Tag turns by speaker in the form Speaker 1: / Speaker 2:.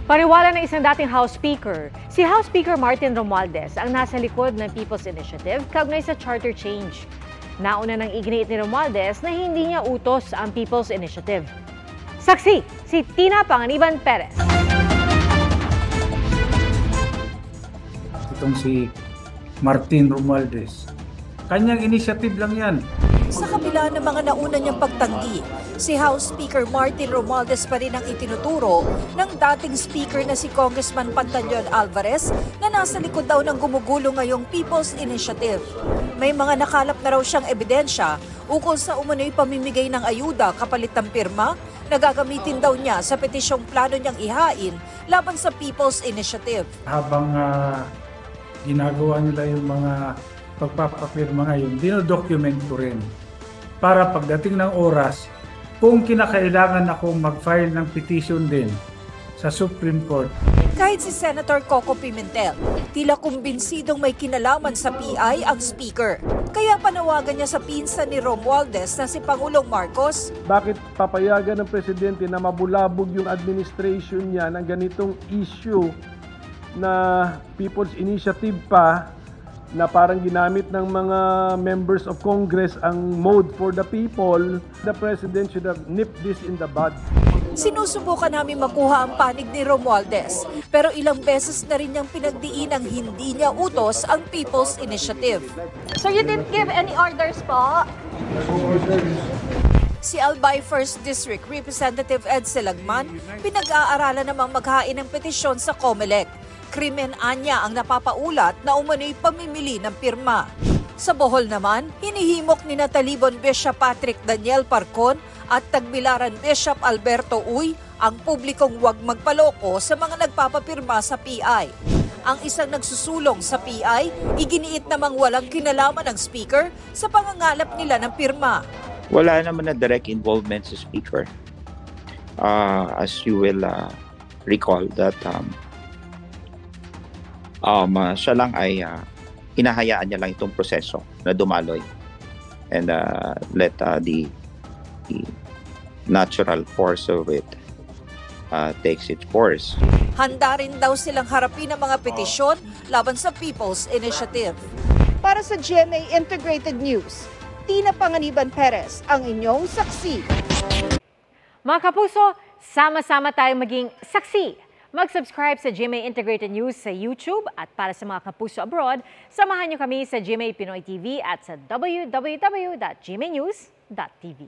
Speaker 1: Paniwala ng isang dating House Speaker, si House Speaker Martin Romualdez ang nasa likod ng People's Initiative kaugnay sa charter change. Nauna nang iginiit ni Romualdez na hindi niya utos ang People's Initiative. Saksi, si Tina Panganiban Perez.
Speaker 2: Itong si Martin Romualdez, kanyang initiative lang yan.
Speaker 3: Sa kabila ng mga nauna niyang pagtanggi, si House Speaker Martin Romualdez pa rin ang itinuturo ng dating Speaker na si Congressman Pantaleon Alvarez na nasa likod daw ng gumugulo ngayong People's Initiative. May mga nakalap na raw siyang ebidensya ukol sa umano'y pamimigay ng ayuda kapalit ng pirma na gagamitin daw niya sa petisyong plano niyang ihain laban sa People's Initiative.
Speaker 2: Habang ginagawa nila yung mga pagpapapirma ngayon, dinodocument ko rin. Para pagdating ng oras, kung kinakailangan akong mag-file ng petition din sa Supreme Court.
Speaker 3: Kahit si Senator Coco Pimentel, tila kumbinsidong may kinalaman sa PI ang Speaker. Kaya panawagan niya sa pinsan ni Romualdez na si Pangulong Marcos.
Speaker 4: Bakit papayagan ng Presidente na mabulabog yung administration niya ng ganitong issue na People's Initiative pa, na parang ginamit ng mga members of Congress ang mode for the people? The President should have nipped this in the bud.
Speaker 3: Sinusubukan namin makuha ang panig ni Romualdez, pero ilang beses na rin niyang pinagdiin ang hindi niya utos ang People's Initiative.
Speaker 5: So you didn't give any orders po?
Speaker 3: Si Albay 1st District Representative Ed Selagman, pinag-aaralan namang maghain ng petisyon sa COMELEC. Krimen anya ang napapaulat na umano'y pamimili ng pirma. Sa Bohol naman, hinihimok ni Talibon Bishop Patrick Daniel Parcon at Tagbilaran Bishop Alberto Uy ang publikong huwag magpaloko sa mga nagpapapirma sa PI. Ang isang nagsusulong sa PI, iginiit namang walang kinalaman ng Speaker sa pangangalap nila ng pirma.
Speaker 6: Wala naman na direct involvement sa Speaker. As you will recall that siya lang ay hinahayaan niya lang itong proseso na dumaloy and let the natural course of it takes its course.
Speaker 3: Handa rin daw silang harapin ang mga petisyon laban sa People's Initiative.
Speaker 5: Para sa GMA Integrated News, Tina Panganiban Perez, ang inyong saksi.
Speaker 1: Mga kapuso, sama-sama tayong maging saksi. Mag-subscribe sa GMA Integrated News sa YouTube at para sa mga kapuso abroad, samahan niyo kami sa GMA Pinoy TV at sa www.gmanews.tv.